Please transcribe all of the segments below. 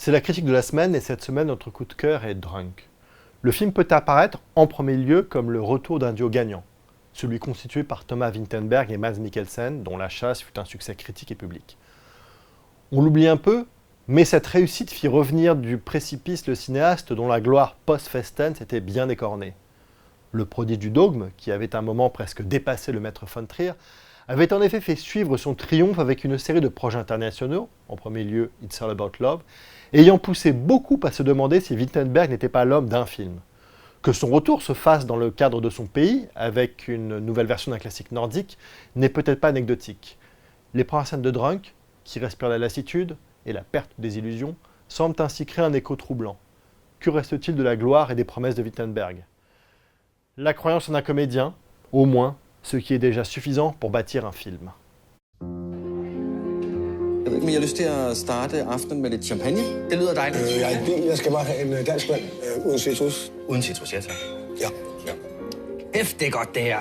C'est la critique de la semaine et cette semaine notre coup de cœur est Drunk. Le film peut apparaître en premier lieu comme le retour d'un duo gagnant, celui constitué par Thomas Vinterberg et Mads Mikkelsen dont La Chasse fut un succès critique et public. On l'oublie un peu, mais cette réussite fit revenir du précipice le cinéaste dont la gloire post-Festen s'était bien écornée. Le prodige du dogme, qui avait un moment presque dépassé le maître von Trier, avait en effet fait suivre son triomphe avec une série de projets internationaux, en premier lieu It's All About Love, ayant poussé beaucoup à se demander si Vinterberg n'était pas l'homme d'un film. Que son retour se fasse dans le cadre de son pays, avec une nouvelle version d'un classique nordique, n'est peut-être pas anecdotique. Les premières scènes de Drunk, qui respirent la lassitude et la perte des illusions, semblent ainsi créer un écho troublant. Que reste-t-il de la gloire et des promesses de Vinterberg ? La croyance en un comédien, au moins, ce qui est déjà suffisant pour bâtir un film. Jeg ved ikke, men jeg har lyst til at starte aftenen med lidt champagne. Det lyder dejligt. Jeg har et bil. Jeg skal bare have en dansk vand uden citrus. Uden citrus, ja tak. Ja. Hæft, det er godt det her.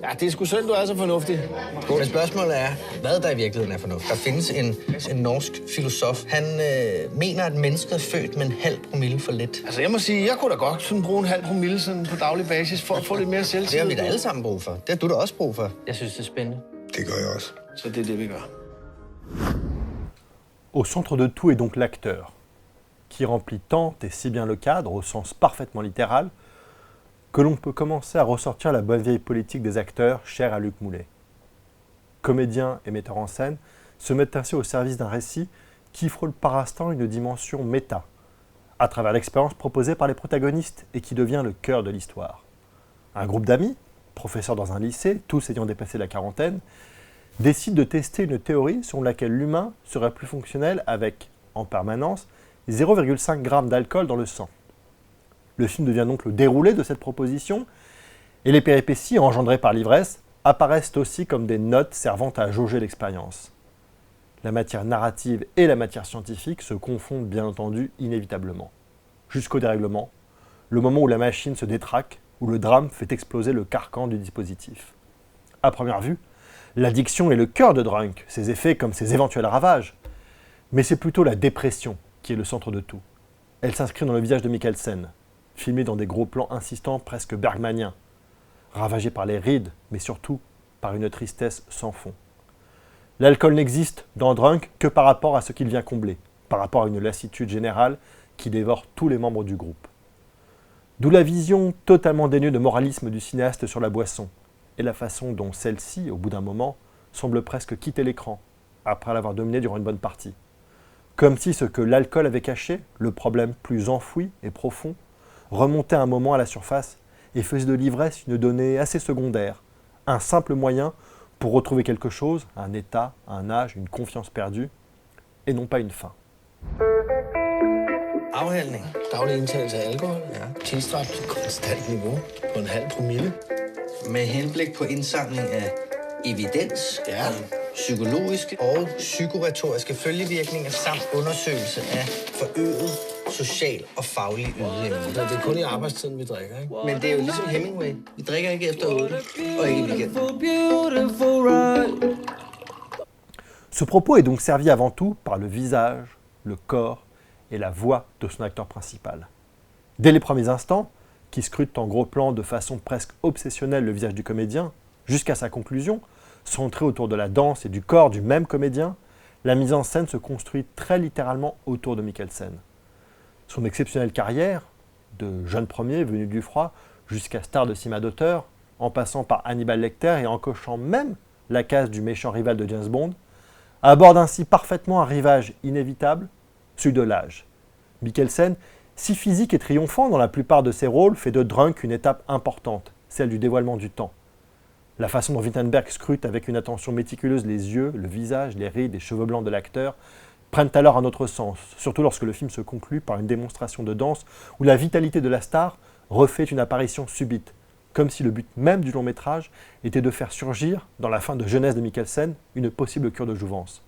Ja, det er sgu synd, du er så fornuftig. Men spørgsmålet er, hvad der i virkeligheden er fornuft. Der findes en norsk filosof. Han mener, at mennesket er født med en halv promille for lidt. Altså, jeg må sige, jeg kunne da godt sådan bruge en halv promille sådan på daglig basis for at få lidt mere selvtillid. Det har vi da alle sammen brug for. Det har du da også brug for. Jeg synes, det er spændende. Det gør jeg også. Så det er det, vi gør. Au centre de tout est donc l'acteur, qui remplit tant et si bien le cadre, au sens parfaitement littéral, que l'on peut commencer à ressortir la bonne vieille politique des acteurs chère à Luc Moulet. Comédiens et metteurs en scène se mettent ainsi au service d'un récit qui frôle par instant une dimension méta, à travers l'expérience proposée par les protagonistes et qui devient le cœur de l'histoire. Un groupe d'amis, professeurs dans un lycée, tous ayant dépassé la quarantaine, décide de tester une théorie selon laquelle l'humain serait plus fonctionnel avec, en permanence, 0,5 g d'alcool dans le sang. Le film devient donc le déroulé de cette proposition, et les péripéties engendrées par l'ivresse apparaissent aussi comme des notes servant à jauger l'expérience. La matière narrative et la matière scientifique se confondent bien entendu inévitablement, jusqu'au dérèglement, le moment où la machine se détraque, où le drame fait exploser le carcan du dispositif. À première vue, l'addiction est le cœur de Drunk, ses effets comme ses éventuels ravages. Mais c'est plutôt la dépression qui est le centre de tout. Elle s'inscrit dans le visage de Mikkelsen, filmé dans des gros plans insistants presque bergmaniens, ravagé par les rides, mais surtout par une tristesse sans fond. L'alcool n'existe dans Drunk que par rapport à ce qu'il vient combler, par rapport à une lassitude générale qui dévore tous les membres du groupe. D'où la vision totalement dénuée de moralisme du cinéaste sur la boisson, et la façon dont celle-ci, au bout d'un moment, semble presque quitter l'écran, après l'avoir dominé durant une bonne partie. Comme si ce que l'alcool avait caché, le problème plus enfoui et profond, remontait un moment à la surface et faisait de l'ivresse une donnée assez secondaire, un simple moyen pour retrouver quelque chose, un état, un âge, une confiance perdue, et non pas une fin. Afhandling. Daglig indtagelse af alkohol. Ja. Tilstræbt til konstant niveau på en halv promille. Med henblik på indsamling af evidens, Ja. psykologiske og psykoretoriske følgevirkninger samt undersøgelse af forøget social og faglig ydeevne. Så det er kun i arbejdstiden, vi drikker, ikke? Men det er jo ligesom Hemingway. Vi drikker ikke efter 8, og ikke i weekenden. Ce propos est donc servi avant tout par le visage, le corps et la voix de son acteur principal. Dès les premiers instants, qui scrutent en gros plan de façon presque obsessionnelle le visage du comédien, jusqu'à sa conclusion, centrée autour de la danse et du corps du même comédien, la mise en scène se construit très littéralement autour de Mikkelsen. Son exceptionnelle carrière, de jeune premier venu du froid jusqu'à star de cinéma d'auteur, en passant par Hannibal Lecter et en cochant même la case du méchant rival de James Bond, aborde ainsi parfaitement un rivage inévitable, celui de l'âge. Mikkelsen, si physique et triomphant dans la plupart de ses rôles, fait de Drunk une étape importante, celle du dévoilement du temps. La façon dont Vinterberg scrute avec une attention méticuleuse les yeux, le visage, les rides et cheveux blancs de l'acteur prennent alors un autre sens, surtout lorsque le film se conclut par une démonstration de danse où la vitalité de la star refait une apparition subite, comme si le but même du long métrage était de faire surgir, dans la fin de jeunesse de Mikkelsen, une possible cure de jouvence.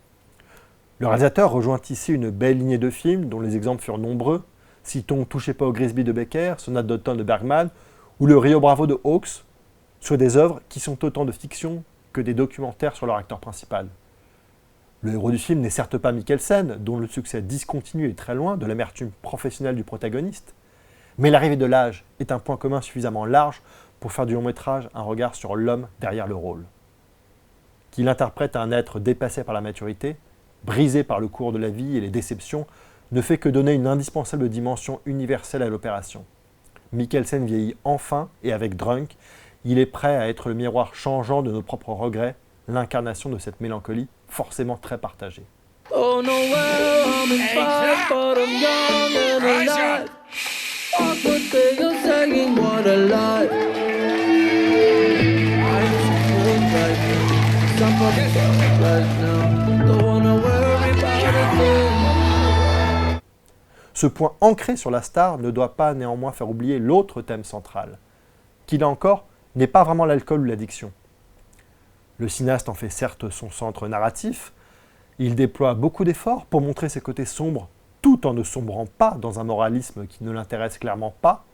Le réalisateur rejoint ici une belle lignée de films dont les exemples furent nombreux. Citons Touchez pas au Grisby de Becker, Sonate d'automne de Bergman ou le Rio Bravo de Hawks, sur des œuvres qui sont autant de fiction que des documentaires sur leur acteur principal. Le héros du film n'est certes pas Mikkelsen, dont le succès discontinu est très loin de l'amertume professionnelle du protagoniste, mais l'arrivée de l'âge est un point commun suffisamment large pour faire du long-métrage un regard sur l'homme derrière le rôle. Qu'il interprète un être dépassé par la maturité, brisé par le cours de la vie et les déceptions, ne fait que donner une indispensable dimension universelle à l'opération. Mikkelsen vieillit enfin, et avec Drunk, il est prêt à être le miroir changeant de nos propres regrets, l'incarnation de cette mélancolie forcément très partagée. Oh no, well, I'm in fight, but I'm young and alive. Awkward thing of saying what I like. I'm so right now. Somebody right now. Don't wanna worry about a thing. Ce point ancré sur la star ne doit pas néanmoins faire oublier l'autre thème central, qui là encore n'est pas vraiment l'alcool ou l'addiction. Le cinéaste en fait certes son centre narratif, il déploie beaucoup d'efforts pour montrer ses côtés sombres, tout en ne sombrant pas dans un moralisme qui ne l'intéresse clairement pas,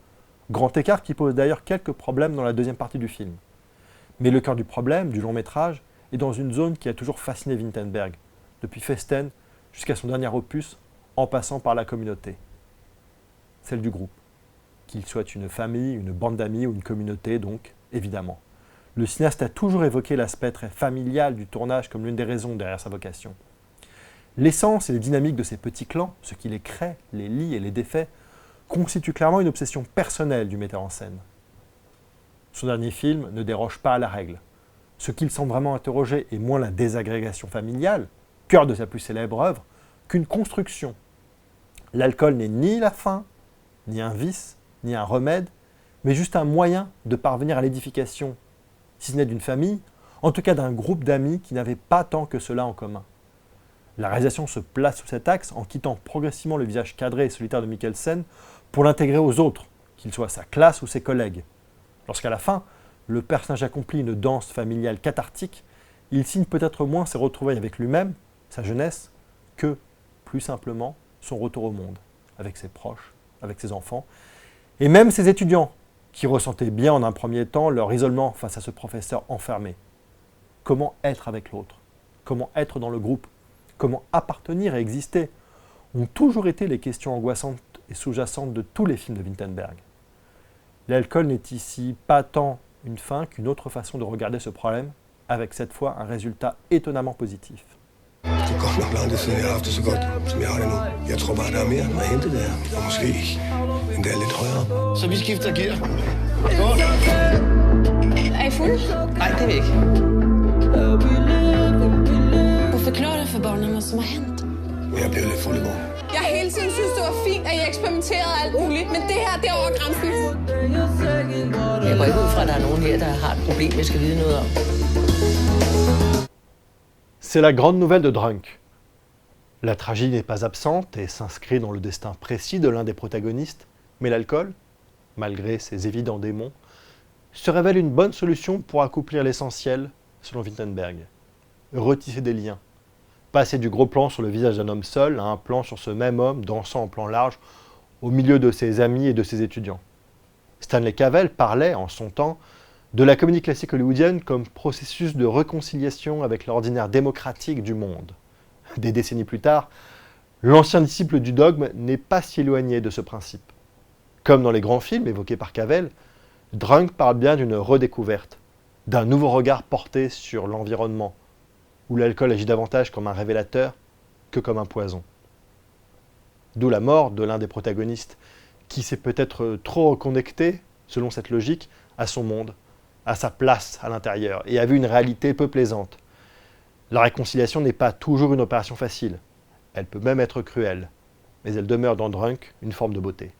grand écart qui pose d'ailleurs quelques problèmes dans la deuxième partie du film. Mais le cœur du problème, du long métrage, est dans une zone qui a toujours fasciné Vinterberg, depuis Festen jusqu'à son dernier opus, en passant par la communauté. Celle du groupe. Qu'il soit une famille, une bande d'amis ou une communauté donc, évidemment. Le cinéaste a toujours évoqué l'aspect très familial du tournage comme l'une des raisons derrière sa vocation. L'essence et les dynamiques de ces petits clans, ce qui les crée, les lie et les défait, constituent clairement une obsession personnelle du metteur en scène. Son dernier film ne déroge pas à la règle. Ce qu'il semble vraiment interroger est moins la désagrégation familiale, cœur de sa plus célèbre œuvre, qu'une construction. L'alcool n'est ni la fin, ni un vice, ni un remède, mais juste un moyen de parvenir à l'édification, si ce n'est d'une famille, en tout cas d'un groupe d'amis qui n'avaient pas tant que cela en commun. La réalisation se place sous cet axe en quittant progressivement le visage cadré et solitaire de Mikkelsen pour l'intégrer aux autres, qu'ils soient sa classe ou ses collègues. Lorsqu'à la fin, le personnage accomplit une danse familiale cathartique, il signe peut-être moins ses retrouvailles avec lui-même, sa jeunesse, que, plus simplement, son retour au monde, avec ses proches, avec ses enfants, et même ses étudiants, qui ressentaient bien en un premier temps leur isolement face à ce professeur enfermé. Comment être avec l'autre? Comment être dans le groupe? Comment appartenir et exister? Ont toujours été les questions angoissantes et sous-jacentes de tous les films de Vinterberg. L'alcool n'est ici pas tant une fin qu'une autre façon de regarder ce problème, avec cette fois un résultat étonnamment positif. Det er godt nok lang tid siden, jeg har haft det så godt, som jeg har det nu. Jeg tror bare, der er mere at hente der. Og måske endda lidt højere. Så vi skifter gear. Er I fulde? Nej, det er vi ikke. Hvorfor klarer det for barnet, hvad som har hent? Jeg er blevet lidt fuld i morgen. Jeg har hele tiden synes, det var fint, at I eksperimenterede alt muligt, men det her, det er over grænsen. Jeg går ikke ud fra, at der er nogen her, der har et problem, jeg skal vide noget om. C'est la grande nouvelle de Drunk. La tragédie n'est pas absente et s'inscrit dans le destin précis de l'un des protagonistes, mais l'alcool, malgré ses évidents démons, se révèle une bonne solution pour accomplir l'essentiel, selon Vinterberg. Retisser des liens. Passer du gros plan sur le visage d'un homme seul à un plan sur ce même homme dansant en plan large au milieu de ses amis et de ses étudiants. Stanley Cavell parlait, en son temps, de la comédie classique hollywoodienne comme processus de réconciliation avec l'ordinaire démocratique du monde. Des décennies plus tard, l'ancien disciple du dogme n'est pas si éloigné de ce principe. Comme dans les grands films évoqués par Cavell, Drunk parle bien d'une redécouverte, d'un nouveau regard porté sur l'environnement, où l'alcool agit davantage comme un révélateur que comme un poison. D'où la mort de l'un des protagonistes, qui s'est peut-être trop reconnecté, selon cette logique, à son monde, à sa place à l'intérieur, et a vu une réalité peu plaisante. La réconciliation n'est pas toujours une opération facile. Elle peut même être cruelle, mais elle demeure dans Drunk une forme de beauté.